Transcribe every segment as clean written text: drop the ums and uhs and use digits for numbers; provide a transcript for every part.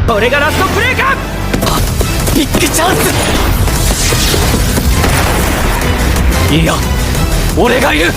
これがラストプレーか。ビッグチャンス。いや、俺がいる。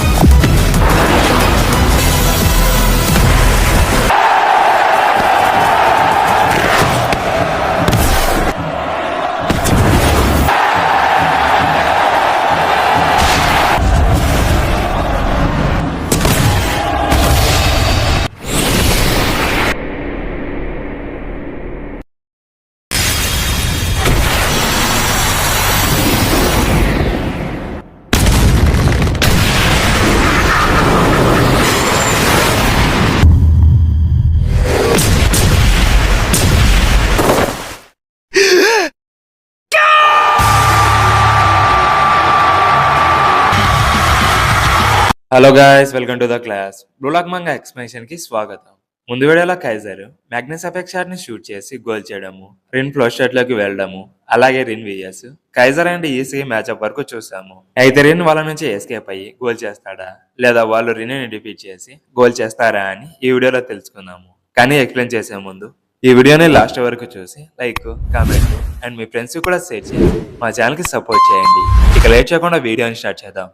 hello guys, welcome to the class. Blue Lock manga explanation కి స్వాగతం. ముందు వీడియోలో కైజర్ మ్యాగ్నస్ ఎఫెక్ట్ షాట్ ని షూట్ చేసి గోల్ చేయడము, రిన్ ఫ్లో షాట్ లోకి వెళ్ళడము, అలాగే రిన్ విఎస్ కైజర్ అండ్ ఈసీ మ్యాచ్అప్ వరకు చూసాము. అయితే రిన్ వాళ్ళ నుంచి ఎస్కేప్ అయ్యి గోల్ చేస్తాడా, లేదా వాళ్ళు రిన్ ని డిఫీట్ చేసి గోల్ చేస్తారా అని ఈ వీడియోలో తెలుసుకుందాము. కానీ ఎక్స్ప్లెయిన్ చేసే ముందు ఈ వీడియోని లాస్ట్ వరకు చూసి like, comment and me friends కూడా షేర్ చేయండి. మా ఛానల్ కి సపోర్ట్ చేయండి. ఇక లేట్ చేయకుండా వీడియోని స్టార్ట్ చేద్దాం.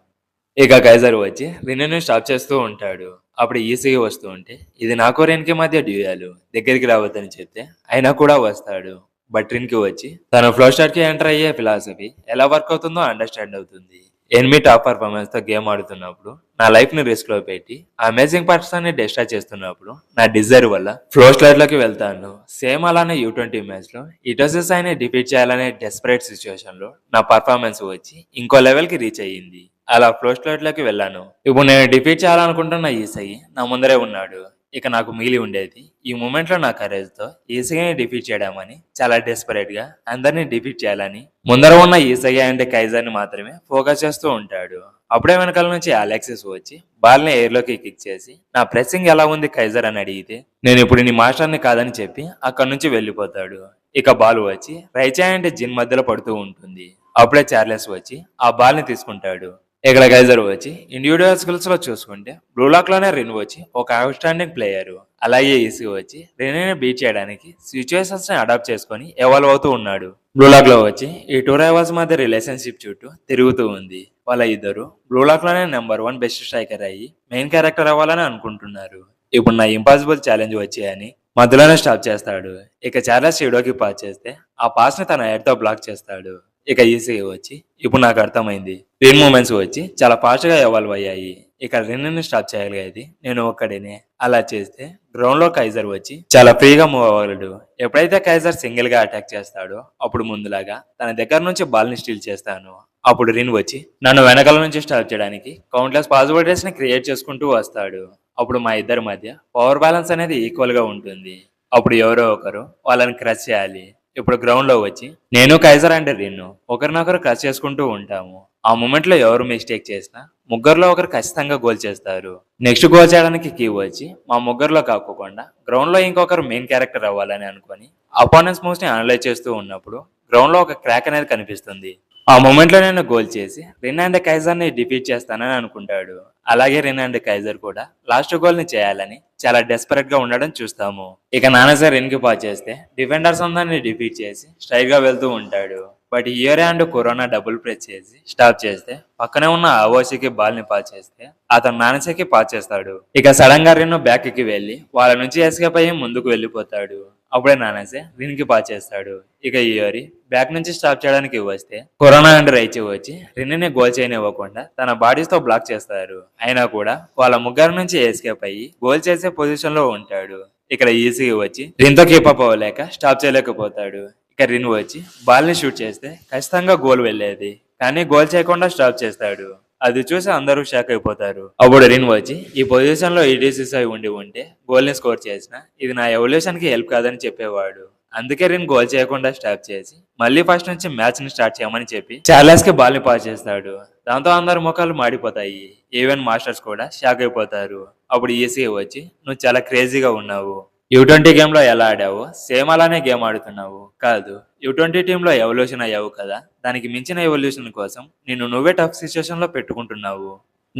ఇక కైజర్ వచ్చి రిన్ను స్టాప్ చేస్తూ ఉంటాడు. అప్పుడు ఈసీగా వస్తూ ఉంటే ఇది నాకు రిన్ కి మధ్య డ్యూయాలు, దగ్గరికి రావద్దని చెప్తే అయినా కూడా వస్తాడు. బట్ రిన్ కి వచ్చి తన ఫ్లో స్టార్ కి ఎంటర్ అయ్యే ఫిలాసఫీ ఎలా వర్క్ అవుతుందో అండర్స్టాండ్ అవుతుంది. ఎనిమి టాప్ పర్ఫార్మెన్స్ తో గేమ్ ఆడుతున్నప్పుడు నా లైఫ్ ని రిస్క్ లో పెట్టి అమేజింగ్ పర్సన్ ని డిస్ట్రాయ్ చేస్తున్నప్పుడు నా డిజైర్ వల్ల ఫ్లో స్టార్ లోకి వెళ్తాను. సేమ్ అలానే U20 మ్యాచ్ లో ఇటోసిస్ ఆయన డిఫీట్ చేయాలనే డెస్పరేట్ సిచ్యువేషన్ లో నా పర్ఫార్మెన్స్ వచ్చి ఇంకో లెవెల్ కి రీచ్ అయ్యింది. అలా ఫ్లో స్లాట్ లోకి వెళ్ళాను. ఇప్పుడు నేను డిఫీట్ చేయాలనుకుంటున్న ఈసై నా ముందరే ఉన్నాడు. ఇక నాకు మిగిలి ఉండేది ఈ మూమెంట్ లో నా కరేజ్ తో ఈసైని డిఫీట్ చేయడామని, చాలా డెస్పరేట్ గా అందరినీ డిఫీట్ చేయాలని ముందర ఉన్న ఈసై అండ్ కైజర్ ని మాత్రమే ఫోకస్ చేస్తూ ఉంటాడు. అప్పుడే వెనకాల నుంచి అలెక్సిస్ వచ్చి బాల్ ని ఎయిర్ లోకి కిక్ చేసి నా ప్రెస్సింగ్ ఎలా ఉంది కైజర్ అని అడిగితే నేను ఇప్పుడు నీ మాస్టర్ ని కాదని చెప్పి అక్కడి నుంచి వెళ్ళిపోతాడు. ఇక బాల్ వచ్చి రైచా అండ్ జిన్ మధ్యలో పడుతూ ఉంటుంది. అప్పుడే చార్లెస్ వచ్చి ఆ బాల్ ని తీసుకుంటాడు. ఇక్కడ కైజర్ వచ్చి ఇండివిజువల్ స్కిల్స్ లో చూసుకుంటే బ్లూ లాక్ లోనే రిన్ వచ్చి ఒక అవుట్ స్టాండింగ్ ప్లేయర్. అలాగే ఈసీ వచ్చి రిన్ ని బీట్ చేయడానికి సిచ్యువేషన్స్ ని అడాప్ట్ చేసుకుని ఎవాల్వ్ అవుతూ ఉన్నాడు. బ్లూ లాక్ లో వచ్చి ఈ టూ రైవల్స్ మధ్య రిలేషన్షిప్ చుట్టూ తిరుగుతూ ఉంది. వాళ్ళ ఇద్దరు బ్లూ లాక్ లోనే నెంబర్ 1 బెస్ట్ స్ట్రైకర్ అయ్యి మెయిన్ క్యారెక్టర్ అవ్వాలని అనుకుంటున్నారు. ఇప్పుడు నా ఇంపాసిబుల్ ఛాలెంజ్ వచ్చాయని మధ్యలోనే స్టాప్ చేస్తాడు. ఇక చార్లెస్ షీడోకి పాస్ చేస్తే ఆ పాస్ ని తన హెడ్ తో బ్లాక్ చేస్తాడు. ఇక ఈసీ వచ్చి ఇప్పుడు నాకు అర్థమైంది, రిన్ మూమెంట్స్ వచ్చి చాలా ఫాస్ట్ గా ఎవాల్వ్ అయ్యాయి. ఇక రిన్ ని స్టాప్ చేయగలిగేది నేను ఒక్కడేనే. అలా చేస్తే గ్రౌండ్ లో కైజర్ వచ్చి చాలా ఫ్రీగా మూవ్ అవ్వగలడు. ఎప్పుడైతే కైజర్ సింగిల్ గా అటాక్ చేస్తాడో అప్పుడు ముందులాగా తన దగ్గర నుంచి బాల్ ని స్టీల్ చేస్తాను. అప్పుడు రిన్ వచ్చి నన్ను వెనకాల నుంచి స్టాప్ చేయడానికి కౌంట్లెస్ పాసిబిలిటీస్ ని క్రియేట్ చేసుకుంటూ వస్తాడు. అప్పుడు మా ఇద్దరి మధ్య పవర్ బ్యాలెన్స్ అనేది ఈక్వల్ గా ఉంటుంది. అప్పుడు ఎవరో ఒకరు వాళ్ళని క్రష్ చేయాలి. ఇప్పుడు గ్రౌండ్ లో వచ్చి నేను కైజర్ అండ్ రిన్ను ఒకరినొకరు క్రష్ చేసుకుంటూ ఉంటాము. ఆ మూమెంట్ లో ఎవరు మిస్టేక్ చేసినా ముగ్గురులో ఒకరు ఖచ్చితంగా గోల్ చేస్తారు. నెక్స్ట్ గోల్ చేయడానికి కీ వచ్చి మా ముగ్గురులో కాకోకుండా గ్రౌండ్ లో ఇంకొకరు మెయిన్ క్యారెక్టర్ అవ్వాలని అనుకుని అపోనెంట్స్ మూవ్స్ ని అనలైజ్ చేస్తూ ఉన్నప్పుడు గ్రౌండ్ లో ఒక క్రాక్ అనేది కనిపిస్తుంది. ఆ మూమెంట్ లో నేను గోల్ చేసి రిన్ అండ్ కైజర్ ని డిఫీట్ చేస్తానని అనుకుంటాడు. అలాగే రిన్ అండ్ కైజర్ కూడా లాస్ట్ గోల్ ని చేయాలని చాలా డెస్పరేట్ గా ఉండడం చూస్తాము. ఇక నానసే రిన్ కి పాస్ చేస్తే డిఫెండర్స్ అందరిని డిఫీట్ చేసి స్ట్రైట్ గా వెళ్తూ ఉంటాడు. But year and corona double press చేసి స్టాప్ చేస్తే పక్కనే ఉన్న అవోషికి బాల్ ని పాస్ చేస్తే అతను నానసేకి పాస్ చేస్తాడు. ఇక సడన్ గా రిన్ బ్యాక్ కి వెళ్లి వాళ్ళ నుంచి ఎస్కేప్ అయ్యి ముందుకు వెళ్ళిపోతాడు. అప్పుడే నానసే రిన్ కి పాస్ చేస్తాడు. ఇక ఇయోరి బ్యాక్ నుంచి స్టాప్ చేయడానికి వస్తే కరోనా అండ్ రైచి వచ్చి రిన్ ని గోల్ చేయనివ్వకుండా తన బాడీస్ తో బ్లాక్ చేస్తారు. అయినా కూడా వాళ్ళ ముగ్గురు నుంచి ఎస్కేప్ అయ్యి గోల్ చేసే పొజిషన్ లో ఉంటాడు. ఇక్కడ ఈసీ వచ్చి రిన్ తో కీప్ అప్ అవ్వలేక స్టాప్ చేయలేకపోతాడు. ఇక రిన్ వచ్చి బాల్ ని షూట్ చేస్తే ఖచ్చితంగా గోల్ వెళ్ళేది, కానీ గోల్ చేయకుండా స్టాప్ చేస్తాడు. అది చూసి అందరూ షాక్ అయిపోతారు. అప్పుడు రిన్ వచ్చి ఈ పొజిషన్ లో ఈడీసీస్ అయి ఉంటే గోల్ ని స్కోర్ చేసిన ఇది నా ఎవల్యూషన్ కి హెల్ప్ కాదని చెప్పేవాడు. అందుకే రిన్ గోల్ చేయకుండా స్టాప్ చేసి మళ్ళీ ఫస్ట్ నుంచి మ్యాచ్ ని స్టార్ట్ చేయమని చెప్పి చార్లెస్ కి బాల్ ని పాస్ చేస్తాడు. దాంతో అందరు ముఖాలు మాడిపోతాయి. ఈవెన్ మాస్టర్స్ కూడా షాక్ అయిపోతారు. అప్పుడు ఈసీ వచ్చి నువ్వు చాలా క్రేజీగా ఉన్నావు, U20 గేమ్ లో ఎలా ఆడావు సేమ్ అలానే గేమ్ ఆడుతున్నావు. కాదు, U20 టీమ్ లో ఎవల్యూషన్ అయ్యావు కదా, దానికి మించిన ఎవల్యూషన్ కోసం నిన్ను నువ్వే టఫ్ సిచ్యువేషన్ లో పెట్టుకుంటున్నావు.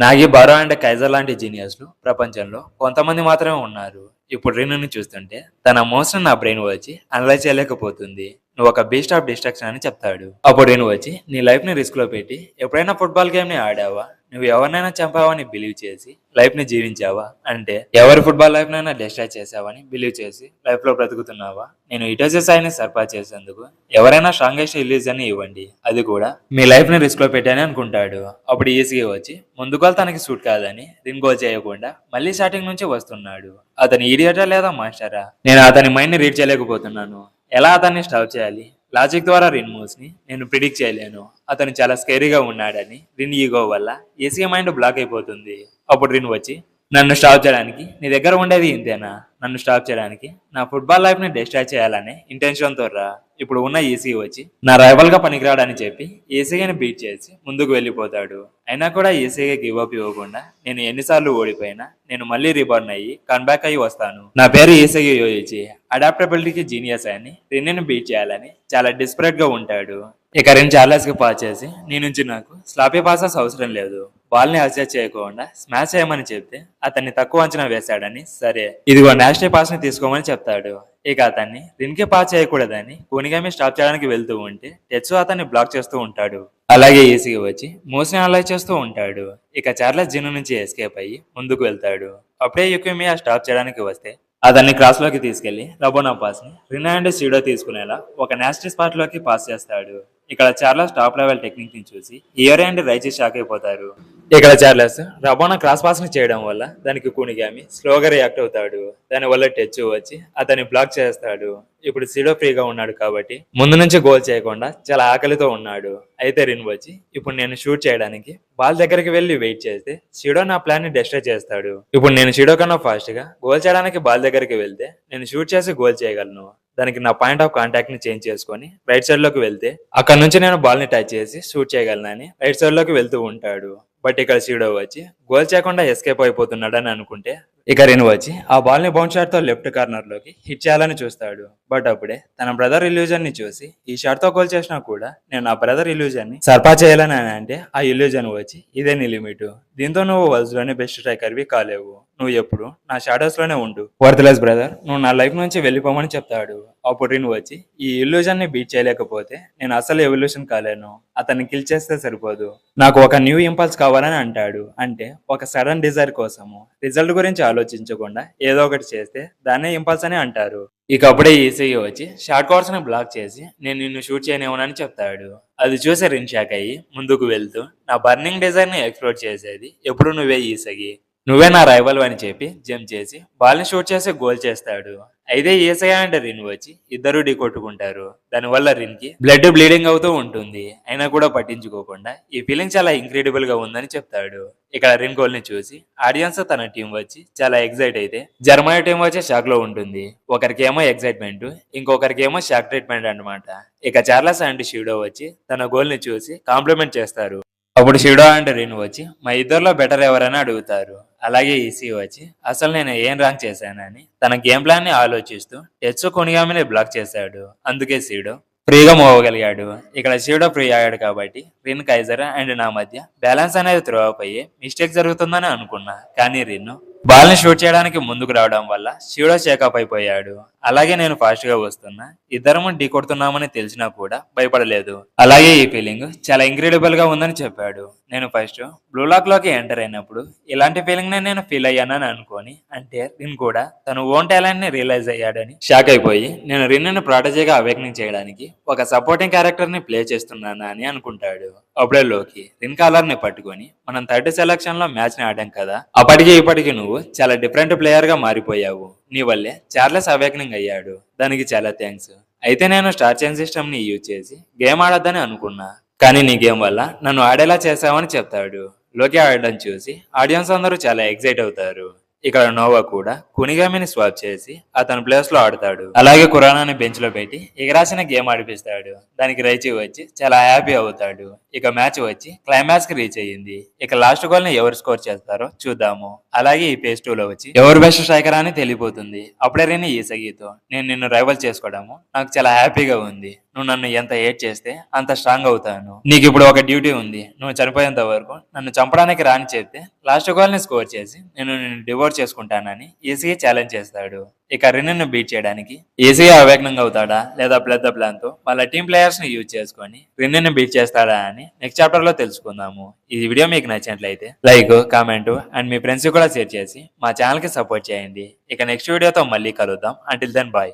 నాగి బారో అండ్ కైజర్ లాంటి జీనియస్లు ప్రపంచంలో కొంతమంది మాత్రమే ఉన్నారు. ఇప్పుడు రిన్నుని చూస్తుంటే తన మోషన్ నా బ్రెయిన్ వచ్చి అనలైజ్ చేయలేకపోతుంది. నువ్వు ఒక బీస్ట్ ఆఫ్ డిస్ట్రక్షన్ అని చెప్తాడు. అప్పుడు రిన్ను వచ్చి నీ లైఫ్ ని రిస్క్ లో పెట్టి ఎప్పుడైనా ఫుట్బాల్ గేమ్ ని ఆడావా? నువ్వు ఎవరినైనా చంపావని బిలీవ్ చేసి లైఫ్ ని జీవించావా? అంటే ఎవరి ఫుట్బాల్ లైఫ్ నైనా డిస్ట్రాయ్ చేసావని బిలీవ్ చేసి లైఫ్ లో బ్రతుకుతున్నావా? నేను ఇటోజే సాయిని సర్పాస్ చేసేందుకు ఎవరైనా స్ట్రాంగెస్ట్ ఇల్యూజన్ ని ఇవ్వండి, అది కూడా మీ లైఫ్ ని రిస్క్ లో పెట్టాని అనుకుంటాడు. అప్పుడు ఈజీగా వచ్చి ముందుగోల్ తనకి సూట్ కాదని రిన్ గోల్ చేయకుండా మళ్ళీ స్టార్టింగ్ నుంచి వస్తున్నాడు. అతని ఈడియటా లేదా మాస్టరా? నేను అతని మైండ్ ని రీడ్ చేయలేకపోతున్నాను. ఎలా అతన్ని స్టాప్ చేయాలి? లాజిక్ ద్వారా రిన్ మూవ్స్ ని నేను ప్రిడిక్ట్ చేయలేను. అతను చాలా స్కేరీగా ఉన్నాడని రిన్ ఈగో వల్ల ఏసీ మైండ్ బ్లాక్ అయిపోతుంది. అప్పుడు రిన్ వచ్చి నన్ను స్టాప్ చేయడానికి నీ దగ్గర ఉండేది ఇంతేనా? నన్ను స్టాప్ చేయడానికి నా ఫుట్బాల్ లైఫ్ ని డిస్ట్రాయ్ చేయాలనే ఇంటెన్షన్ తో రా. ఇప్పుడు ఉన్న ఈసీ వచ్చి నా రైవల్ గా పనికిరాడని చెప్పి ఈసీని బీట్ చేసి ముందుకు వెళ్ళిపోతాడు. అయినా కూడా ఈసీగా గివ్ అప్ ఇవ్వకుండా నేను ఎన్నిసార్లు ఓడిపోయినా నేను మళ్ళీ రిబర్న్ అయ్యి కన్బ్యాక్ అయ్యి వస్తాను. నా పేరు ఈసీగా యోయిచి, అడాప్టబిలిటీకి జీనియస్ అని రిన్ని బీట్ చేయాలని చాలా డిస్పరేట్ గా ఉంటాడు. ఇక రిన్ చార్లెస్ కి పాస్ చేసి నీ నుంచి నాకు స్లాపీ పాసెస్ అవసరం లేదు, బాల్ ని అడ్జస్ట్ చేయకుండా స్మాష్ చేయమని చెప్తే అతన్ని తక్కువ అంచనా వేశాడని సరే ఇదిగో నేషనల్ పాస్ ని తీసుకోమని చెప్తాడు. ఇక అతన్ని రిన్ కి పాస్ చేయకూడదని కూనిగామి స్టాప్ చేయడానికి వెళ్తూ ఉంటే టెట్సు అతన్ని బ్లాక్ చేస్తూ ఉంటాడు. అలాగే ఈసీగా వచ్చి మోస్ని అనలైజ్ చేస్తూ ఉంటాడు. ఇక చార్లెస్ జిన్ను నుంచి ఎస్కేప్ అయ్యి ముందుకు వెళ్తాడు. అప్పుడే యుకిమియా స్టాప్ చేయడానికి వస్తే అతన్ని క్రాస్ లోకి తీసుకెళ్లి రబోనా పాస్ ని రిన్ అండ్ సీడో తీసుకునేలా ఒక నాస్టీ స్పాట్ లోకి పాస్ చేస్తాడు. ఇక్కడ చార్లెస్ టాప్ లెవెల్ టెక్నిక్ ని చూసి ఇయర్ అండ్ రైచి షాక్ అయిపోతారు. ఇక్కడ చార్లెస్ రబోనా క్రాస్ పాస్ ని చేయడం వల్ల దానికి కూనిగామి స్లోగా రియాక్ట్ అవుతాడు. దాని వల్ల టెచ్చు వచ్చి అతన్ని బ్లాక్ చేస్తాడు. ఇప్పుడు సీడో ఫ్రీగా ఉన్నాడు కాబట్టి ముందు నుంచి గోల్ చేయకుండా చాలా ఆకలితో ఉన్నాడు. అయితే రిన్ వచ్చి ఇప్పుడు నేను షూట్ చేయడానికి బాల్ దగ్గరికి వెళ్లి వెయిట్ చేస్తే సీడో నా ప్లాన్ ని డిస్ట్రాయ్ చేస్తాడు. ఇప్పుడు నేను సీడో కన్నా ఫాస్ట్ గా గోల్ చేయడానికి బాల్ దగ్గరికి వెళ్తే నేను షూట్ చేసి గోల్ చేయగలను. దానికి నా పాయింట్ ఆఫ్ కాంటాక్ట్ ని చేంజ్ చేసుకొని రైట్ సైడ్ లోకి వెళ్తే అక్కడ నుంచి నేను బాల్ ని టచ్ చేసి షూట్ చేయగలనని రైట్ సైడ్ లోకి వెళ్తూ ఉంటాడు. బట్ ఇక్కడ సీడో వచ్చి గోల్ చేయకుండా ఎస్కేప్ అయిపోతున్నాడని అనుకుంటే ఇక రిన్ వచ్చి ఆ బాల్ ని బౌన్స్ షాట్ తో లెఫ్ట్ కార్నర్ లోకి హిట్ చేయాలని చూస్తాడు. బట్ అప్పుడే తన బ్రదర్ ఇల్యూజన్ ని చూసి ఈ షాట్ తో గోల్ చేసినా కూడా నేను నా బ్రదర్ ఇల్యూజన్ ని సర్పా చేయాలని అంటే ఆ ఇల్యూజన్ వచ్చి ఇదే నీ లిమిట్, దీంతో నువ్వు వరల్డ్ లోనే బెస్ట్ స్ట్రైకర్వి కాలేవు, నువ్వు ఎప్పుడు నా షాడోస్ లోనే ఉండు, వర్త్లెస్ బ్రదర్, నువ్వు నా లైఫ్ నుంచి వెళ్ళిపోమని చెప్తాడు. అప్పుడు రిన్ వచ్చి ఈ ఇల్యూజన్ ని బీట్ చేయలేకపోతే నేను అసలు ఎవల్యూషన్ కాలేను, అతన్ని కిల్ చేస్తే సరిపోదు, నాకు ఒక న్యూ ఇంపల్స్ కావాలని అంటాడు. అంటే ఒక సడన్ డిజైర్ కోసము రిజల్ట్ గురించి ఆలోచించకుండా ఏదో ఒకటి చేస్తే దాన్నే ఇంపల్స్ అని అంటారు. ఇక అప్పుడే ఈసీగా వచ్చి షార్ట్ కోర్స్ ని బ్లాక్ చేసి నేను నిన్ను షూట్ చేయనివ్వనని చెప్తాడు. అది చూసి రిన్ షాక్ అయ్యి ముందుకు వెళ్తూ నా బర్నింగ్ డిజైర్ ని ఎక్స్ప్లోర్ చేసేది ఎప్పుడు నువ్వే ఈసగి, నువ్వే నా రైవల్ అని చెప్పి జంప్ చేసి బాల్ ని షూట్ చేసి గోల్ చేస్తాడు. అయితే ఈసయ అండ్ రిన్ వచ్చి ఇద్దరు ఢీ కొట్టుకుంటారు. దానివల్ల రిన్ కి బ్లడ్ బ్లీడింగ్ అవుతూ ఉంటుంది. అయినా కూడా పట్టించుకోకుండా ఈ ఫీలింగ్ చాలా ఇంక్రెడిబుల్ గా ఉందని చెప్తాడు. ఇక్కడ రిన్ గోల్ ని చూసి ఆడియన్స్ తన టీం వచ్చి చాలా ఎక్సైట్ అయితే జర్మనీ టీం వచ్చి షాక్ లో ఉంటుంది. ఒకరికేమో ఎక్సైట్మెంట్, ఇంకొకరికేమో షాక్ ట్రీట్మెంట్ అన్నమాట. ఇక చార్లెస్ అండ్ షీడో వచ్చి తన గోల్ ని చూసి కాంప్లిమెంట్ చేస్తారు. అప్పుడు షీడో అండ్ రిన్ వచ్చి మా ఇద్దరిలో బెటర్ ఎవరైనా అడుగుతారు. అలాగే ఈసీ వచ్చి అసలు నేను ఏం రాంగ్ చేశానని తన గేమ్ ప్లాన్ ని ఆలోచిస్తూ టెట్సు కొనిగామిని బ్లాక్ చేశాడు. అందుకే సీడో ఫ్రీగా మూవ్ అవ్వగలిగాడు. ఇక్కడ షీడో ఫ్రీ అయ్యాడు కాబట్టి రిన్, కైజర్ అండ్ నా మధ్య బ్యాలెన్స్ అనేది త్రో అప్ అయ్యి మిస్టేక్ జరుగుతుందని అనుకున్నా. కానీ రిన్ బాల్ ని షూట్ చేయడానికి ముందుకు రావడం వల్ల షీడో షేకప్ అయిపోయాడు. అలాగే నేను ఫాస్ట్ గా వస్తున్నా, ఇద్దరము ఢీ కొడుతున్నామని తెలిసినా కూడా భయపడలేదు. అలాగే ఈ ఫీలింగ్ చాలా ఇంక్రెడిబుల్ గా ఉందని చెప్పాడు. నేను ఫస్ట్ బ్లూ లాక్ లోకి ఎంటర్ అయినప్పుడు ఇలాంటి ఫీలింగ్ నే నేను ఫీల్ అయ్యానని అనుకోని, అంటే రిన్ కూడా తన ఓన్ టాలెంట్ ని రియలైజ్ అయ్యాడని షాక్ అయిపోయి నేను రిన్ ని ప్రాటజీగా అవేక్నింగ్ చేయడానికి ఒక సపోర్టింగ్ క్యారెక్టర్ ని ప్లే చేస్తున్నానా అని అనుకుంటాడు. అప్పుడే లోకి రిన్ కాలర్ ని పట్టుకొని మనం థర్డ్ సెలక్షన్ లో మ్యాచ్ ని ఆడాం కదా, అప్పటికి ఇప్పటికి నువ్వు చాలా డిఫరెంట్ ప్లేయర్ గా మారిపోయావు, నీ వల్లే చార్లెస్ అవేక్నింగ్ అయ్యాడు, దానికి చాలా థ్యాంక్స్. అయితే నేను స్టార్ చైన్ సిస్టమ్ ని యూజ్ చేసి గేమ్ ఆడొద్దని అనుకున్నా, కానీ నీ గేమ్ వల్ల నన్ను ఆడేలా చేసావని చెప్తాడు. లోకి ఆడడం చూసి ఆడియన్స్ అందరూ చాలా ఎక్సైట్ అవుతారు. ఇక్కడ నోవా కూడా కునిగామిని స్వాప్ చేసి అతని ప్లేస్ లో ఆడతాడు. అలాగే కురానాని బెంచ్ లో పెట్టి ఇగరాసిన గేమ్ ఆడిపిస్తాడు. దానికి రైచి వచ్చి చాలా హ్యాపీ అవుతాడు. ఇక మ్యాచ్ వచ్చి క్లైమాక్స్ కి రీచ్ అయ్యింది. ఇక లాస్ట్ గోల్ ని ఎవరు స్కోర్ చేస్తారో చూద్దాము. అలాగే ఈ పేజ్ 2 లో వచ్చి ఎవరు బెస్ట్ స్ట్రైకర్ అని తెలియపోతుంది. అప్పుడే రిన్ ఈసగితో నేను నిన్ను రైవల్ చేసుకోవడము నాకు చాలా హ్యాపీగా ఉంది, నువ్వు నన్ను ఎంత ఏడ్ చేస్తే అంత స్ట్రాంగ్ అవుతాను. నీకు ఇప్పుడు ఒక డ్యూటీ ఉంది. నువ్వు చనిపోయేంత వరకు నన్ను చంపడానికి రాని చెప్తే లాస్ట్ కాల్ ని స్కోర్ చేసి నేను డివోర్స్ చేసుకుంటానని ఈసీఏ ఛాలెంజ్ చేస్తాడు. ఇక రిన్ను బీట్ చేయడానికి ఈసీఏ అవేకనంగా అవుతాడా లేదా ప్లస్ ద ప్లాన్ తో వాళ్ళ టీమ్ ప్లేయర్స్ ని యూజ్ చేసుకొని రిన్ను బీట్ చేస్తాడా అని నెక్స్ట్ చాప్టర్ లో తెలుసుకుందాము. ఈ వీడియో మీకు నచ్చినట్లయితే like, comment and me friends కూడా షేర్ చేసి మా ఛానల్ కి సపోర్ట్ చేయండి. ఇక నెక్స్ట్ వీడియోతో మళ్ళీ కలుద్దాం. Until then bye.